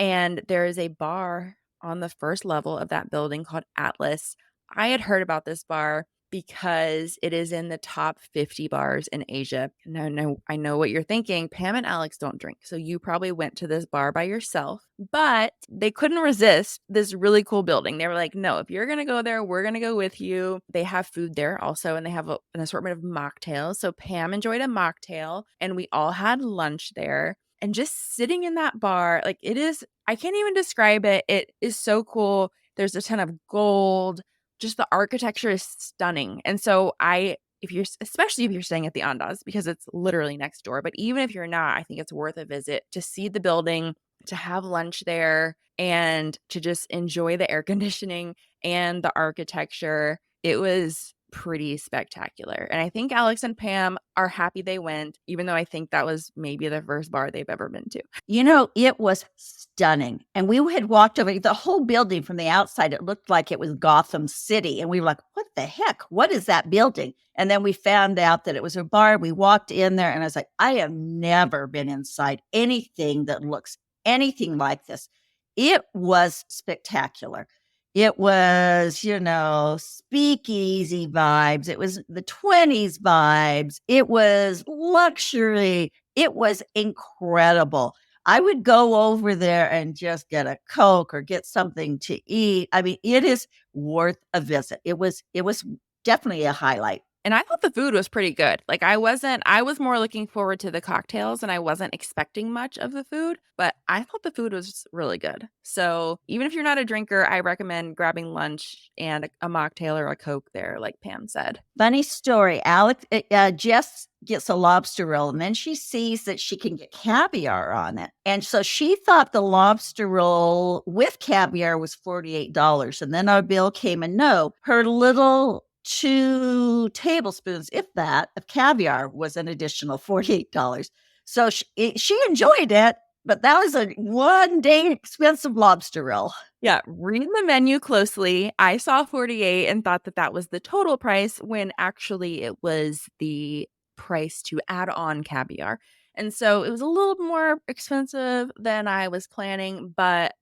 And there is a bar on the first level of that building called Atlas. I had heard about this bar because it is in the top 50 bars in Asia. Now, I know what you're thinking. Pam and Alex don't drink, so you probably went to this bar by yourself, but they couldn't resist this really cool building. They were like, no, if you're going to go there, we're going to go with you. They have food there also, and they have an assortment of mocktails. So Pam enjoyed a mocktail, and we all had lunch there. And just sitting in that bar, like it is, I can't even describe it. It is so cool. There's a ton of gold. Just the architecture is stunning. And so especially if you're staying at the Andas, because it's literally next door, but even if you're not, I think it's worth a visit to see the building, to have lunch there, and to just enjoy the air conditioning and the architecture. It was pretty spectacular. And I think Alex and Pam are happy they went, even though I think that was maybe the first bar they've ever been to. It was stunning. And we had walked over the whole building from the outside. It looked like it was Gotham City. And we were like, what the heck? What is that building? And then we found out that it was a bar. We walked in there and I was like, I have never been inside anything that looks anything like this. It was spectacular. It was, speakeasy vibes. It was the 20s vibes. It was luxury. It was incredible. I would go over there and just get a Coke or get something to eat. I mean, it is worth a visit. It was definitely a highlight. And I thought the food was pretty good. Like I was more looking forward to the cocktails and I wasn't expecting much of the food, but I thought the food was really good. So even if you're not a drinker, I recommend grabbing lunch and a mocktail or a Coke there, like Pam said. Funny story. Jess gets a lobster roll and then she sees that she can get caviar on it. And so she thought the lobster roll with caviar was $48. And then our bill came and no, her little 2 tablespoons, if that, of caviar was an additional $48. So she enjoyed it, but that was a one-day expensive lobster roll. Yeah, read the menu closely. I saw 48 and thought that was the total price when actually it was the price to add on caviar. And so it was a little more expensive than I was planning, but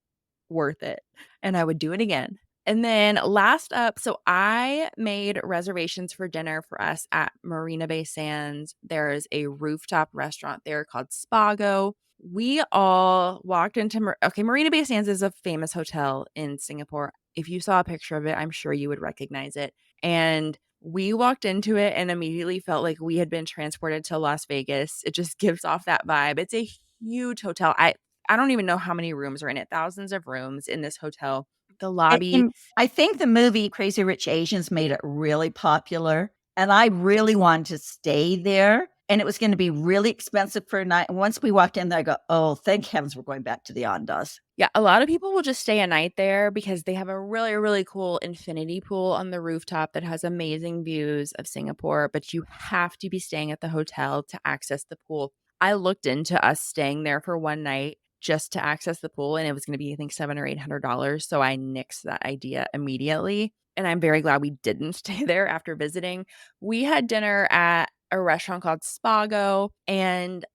worth it. And I would do it again. And then last up, so I made reservations for dinner for us at Marina Bay Sands. There's a rooftop restaurant there called Spago. We all walked into, Marina Bay Sands is a famous hotel in Singapore. If you saw a picture of it, I'm sure you would recognize it. And we walked into it and immediately felt like we had been transported to Las Vegas. It just gives off that vibe. It's a huge hotel. I don't even know how many rooms are in it. Thousands of rooms in this hotel. The lobby. And I think the movie Crazy Rich Asians made it really popular. And I really wanted to stay there and it was going to be really expensive for a night. And once we walked in there, I go, oh, thank heavens we're going back to the Andaz. Yeah, a lot of people will just stay a night there because they have a really, really cool infinity pool on the rooftop that has amazing views of Singapore, but you have to be staying at the hotel to access the pool. I looked into us staying there for one night just to access the pool, and it was going to be, I think, $700 or $800. So I nixed that idea immediately. And I'm very glad we didn't stay there after visiting. We had dinner at a restaurant called Spago, and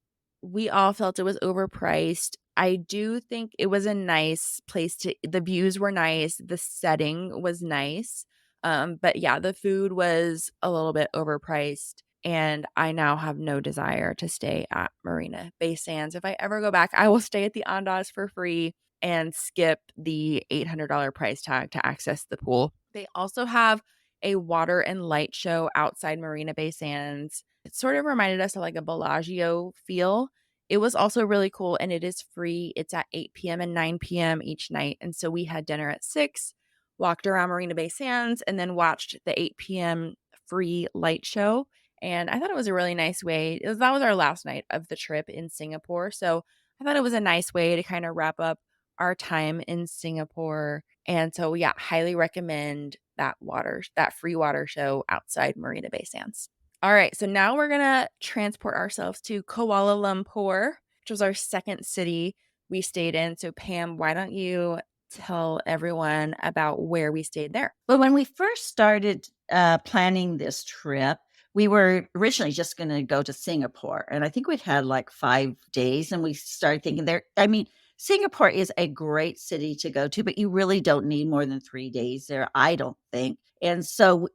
we all felt it was overpriced. I do think it was a nice place the views were nice, the setting was nice. But yeah, the food was a little bit overpriced, and I now have no desire to stay at Marina Bay Sands. If I ever go back, I will stay at the Andaz for free and skip the $800 price tag to access the pool. They also have a water and light show outside Marina Bay Sands. It sort of reminded us of like a Bellagio feel. It was also really cool, and it is free. It's at 8 p.m. and 9 p.m. each night. And so we had dinner at 6, walked around Marina Bay Sands, and then watched the 8 p.m. free light show. And I thought it was a really nice way. That was our last night of the trip in Singapore. So I thought it was a nice way to kind of wrap up our time in Singapore. And so, yeah, highly recommend that free water show outside Marina Bay Sands. All right, so now we're going to transport ourselves to Kuala Lumpur, which was our second city we stayed in. So, Pam, why don't you tell everyone about where we stayed there? Well, when we first started planning this trip, we were originally just going to go to Singapore. And I think we'd had like 5 days, and we started thinking Singapore is a great city to go to, but you really don't need more than 3 days there, I don't think. And so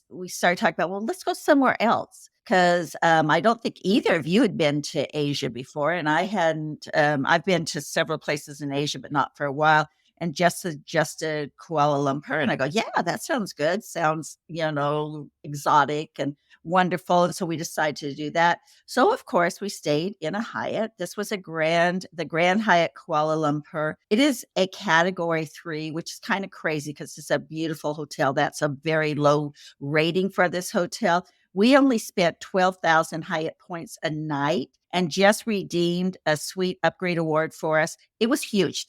we started talking about, well, let's go somewhere else. Because I don't think either of you had been to Asia before. And I hadn't. I've been to several places in Asia, but not for a while. And Jess suggested Kuala Lumpur. And I go, yeah, that sounds good. Sounds, exotic and wonderful. And so we decided to do that. So, of course, we stayed in a Hyatt. This was the Grand Hyatt Kuala Lumpur. It is a category 3, which is kind of crazy because it's a beautiful hotel. That's a very low rating for this hotel. We only spent 12,000 Hyatt points a night and just redeemed a suite upgrade award for us. It was huge.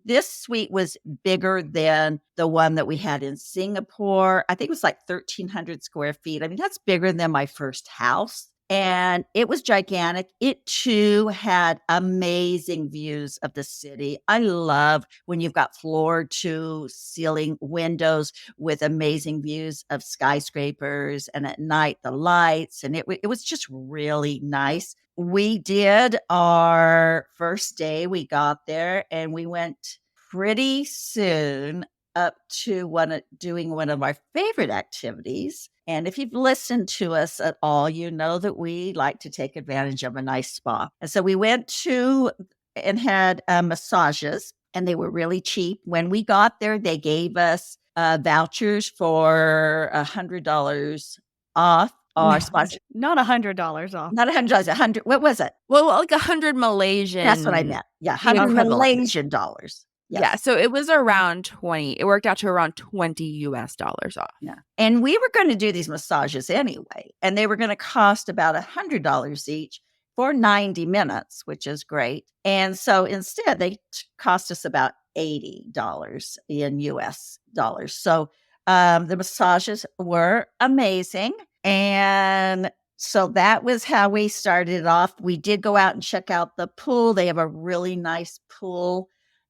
This suite was bigger than the one that we had in Singapore. I think it was like 1,300 square feet. I mean, that's bigger than my first house. And it was gigantic. It too had amazing views of the city. I love when you've got floor to ceiling windows with amazing views of skyscrapers, and at night the lights. And it was just really nice. We did our first day. We got there and we went pretty soon up to doing one of our favorite activities. And if you've listened to us at all, you know that we like to take advantage of a nice spa. And so we went to and had massages, and they were really cheap. When we got there, they gave us vouchers for $100 off our spas. Not $100 off. Not $100, 100. What was it? Well, like 100 Malaysian. That's what I meant. Yeah, 100 Malaysian dollars. Yes. Yeah, so it was around 20. It worked out to around $20 off. Yeah. And we were going to do these massages anyway, and they were going to cost about $100 each for 90 minutes, which is great. And so instead, they cost us about $80 in US dollars. So the massages were amazing. And so that was how we started off. We did go out and check out the pool. They have a really nice pool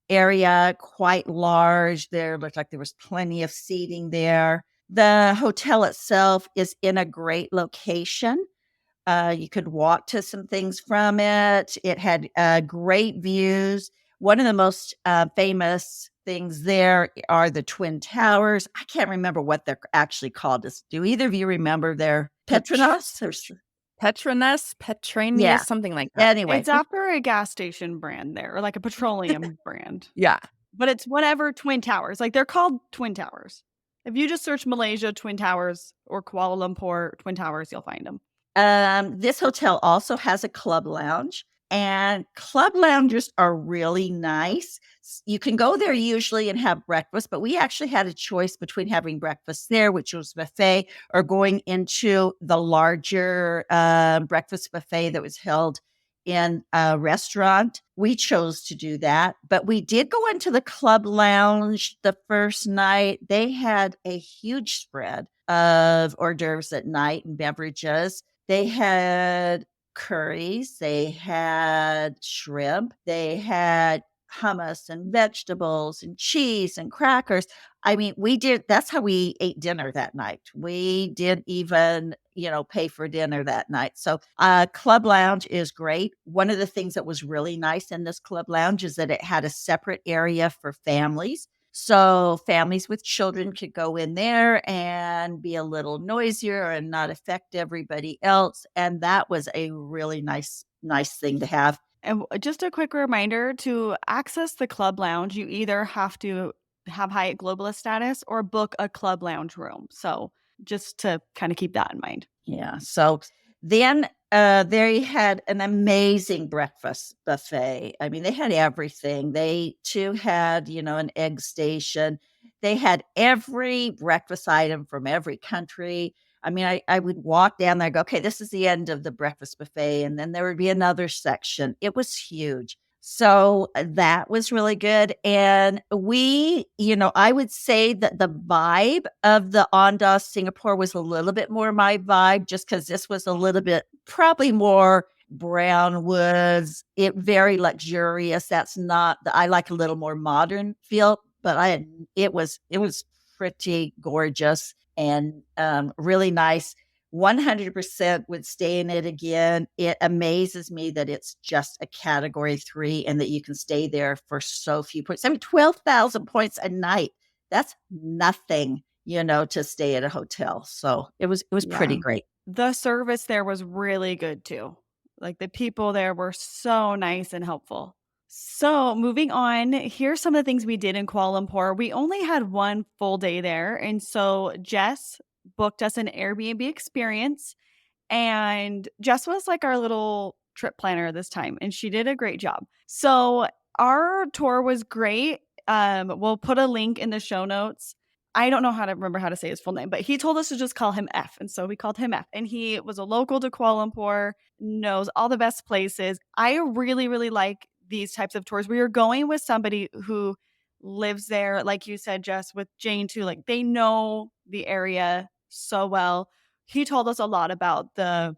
area, quite large. There looked like there was plenty of seating there. The hotel itself is in a great location. You could walk to some things from it. It had great views. One of the most famous things there are the Twin Towers. I can't remember what they're actually called. Do either of you remember their Petronas? Petronius, Yeah. something like that. Anyway, It's after a gas station brand there, or like a petroleum brand. Yeah. But it's whatever Twin Towers. Like they're called Twin Towers. If you just search Malaysia Twin Towers or Kuala Lumpur Twin Towers, you'll find them. This hotel also has a club lounge. And club lounges are really nice. You can go there usually and have breakfast, but we actually had a choice between having breakfast there, which was buffet, or going into the larger breakfast buffet that was held in a restaurant. We chose to do that, but we did go into the club lounge the first night. They had a huge spread of hors d'oeuvres at night and beverages. They had curries, they had shrimp, they had hummus and vegetables and cheese and crackers. I mean, that's how we ate dinner that night. We didn't even, pay for dinner that night. So, club lounge is great. One of the things that was really nice in this club lounge is that it had a separate area for families. So families with children could go in there and be a little noisier and not affect everybody else. And that was a really nice thing to have. And just a quick reminder, to access the club lounge, you either have to have Hyatt Globalist status or book a club lounge room. So just to kind of keep that in mind. Yeah. So then they had an amazing breakfast buffet. I mean, they had everything. They too had, an egg station. They had every breakfast item from every country. I mean, I would walk down there, go, okay, this is the end of the breakfast buffet. And then there would be another section. It was huge. So that was really good. And I would say that the vibe of the Onda Singapore was a little bit more my vibe, just because this was a little bit probably more brown woods, very luxurious. That's not I like a little more modern feel, but it was pretty gorgeous and really nice. 100% would stay in it again. It amazes me that it's just a category 3 and that you can stay there for so few points. I mean, 12,000 points a night. That's nothing, to stay at a hotel. So it was pretty great. The service there was really good too. Like, the people there were so nice and helpful. So moving on, here's some of the things we did in Kuala Lumpur. We only had one full day there. And so Jess booked us an Airbnb experience. And Jess was like our little trip planner this time, and she did a great job. So our tour was great. We'll put a link in the show notes. I don't know how to remember how to say his full name, but he told us to just call him F. And so we called him F. And he was a local to Kuala Lumpur, knows all the best places. I really, really like these types of tours. We were going with somebody who lives there, like you said, Jess, with Jane too. Like, they know the area so well. He told us a lot about the,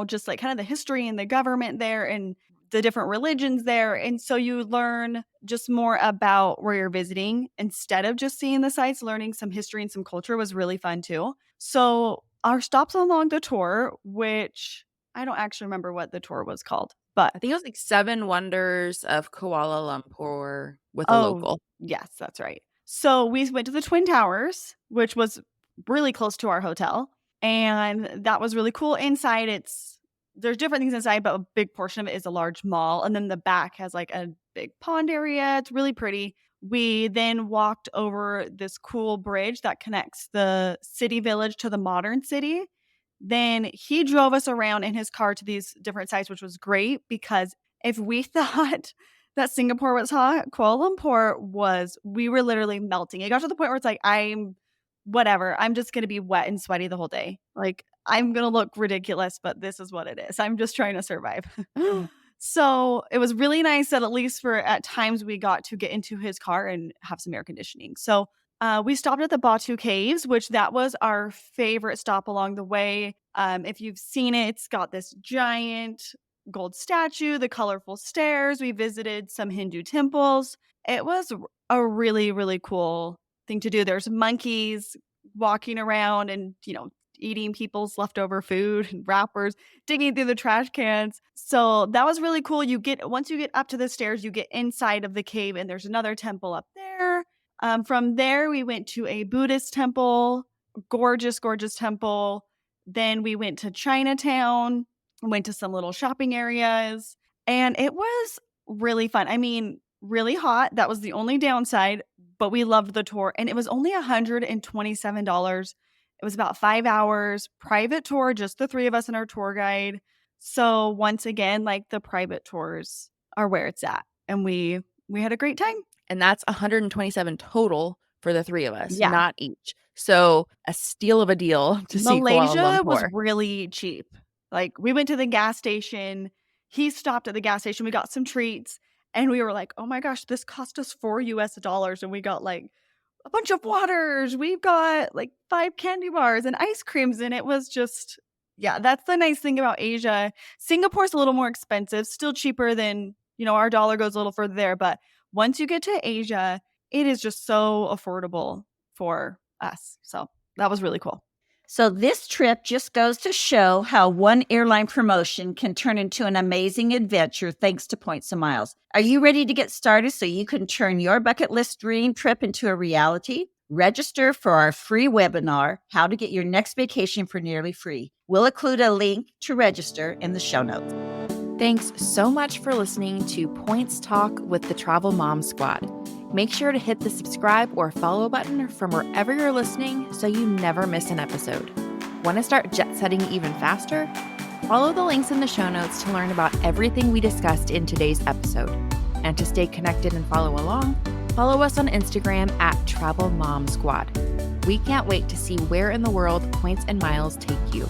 just like kind of the history and the government there and the different religions there. And so you learn just more about where you're visiting instead of just seeing the sites. Learning some history and some culture was really fun too. So our stops along the tour, which I don't actually remember what the tour was called, but I think it was like 7 Wonders of Kuala Lumpur with a local. Yes, that's right. So we went to the Twin Towers, which was really close to our hotel. And that was really cool. Inside, there's different things inside, but a big portion of it is a large mall. And then the back has like a big pond area. It's really pretty. We then walked over this cool bridge that connects the city village to the modern city. Then he drove us around in his car to these different sites, which was great, because if we thought that Singapore was hot, Kuala Lumpur we were literally melting. It got to the point where it's like, I'm just going to be wet and sweaty the whole day. Like, I'm going to look ridiculous, but this is what it is. I'm just trying to survive. So it was really nice that at least at times we got to get into his car and have some air conditioning. So we stopped at the Batu Caves, which that was our favorite stop along the way. If you've seen it, it's got this giant gold statue, the colorful stairs. We visited some Hindu temples. It was a really, really cool thing to do. There's monkeys walking around and, eating people's leftover food and wrappers, digging through the trash cans. So that was really cool. Once you get up to the stairs, you get inside of the cave, and there's another temple up there. From there, we went to a Buddhist temple, gorgeous, gorgeous temple. Then we went to Chinatown, went to some little shopping areas, and it was really fun. I mean, really hot. That was the only downside, but we loved the tour, and it was only $127. It was about 5 hours, private tour, just the 3 of us and our tour guide. So once again, like the private tours are where it's at. And we had a great time. And that's 127 total for the three of us, Yeah. not each. So a steal of a deal to see Kuala Malaysia was Lumpur. really cheap. Like we went to the gas station. He stopped at the gas station. We got some treats and we were like, oh my gosh, this cost us $4 US. And we got like a bunch of waters. We've got like 5 candy bars and ice creams. And it was just, yeah, that's the nice thing about Asia. Singapore's a little more expensive, still cheaper than, our dollar goes a little further there. But once you get to Asia, it is just so affordable for us. So that was really cool. So this trip just goes to show how one airline promotion can turn into an amazing adventure thanks to points and miles. Are you ready to get started so you can turn your bucket list dream trip into a reality? Register for our free webinar, How to Get Your Next Vacation for Nearly Free. We'll include a link to register in the show notes. Thanks so much for listening to Points Talk with the Travel Mom Squad. Make sure to hit the subscribe or follow button from wherever you're listening so you never miss an episode. Want to start jet setting even faster? Follow the links in the show notes to learn about everything we discussed in today's episode. And to stay connected and follow along, follow us on Instagram at Travel Mom Squad. We can't wait to see where in the world Points and Miles take you.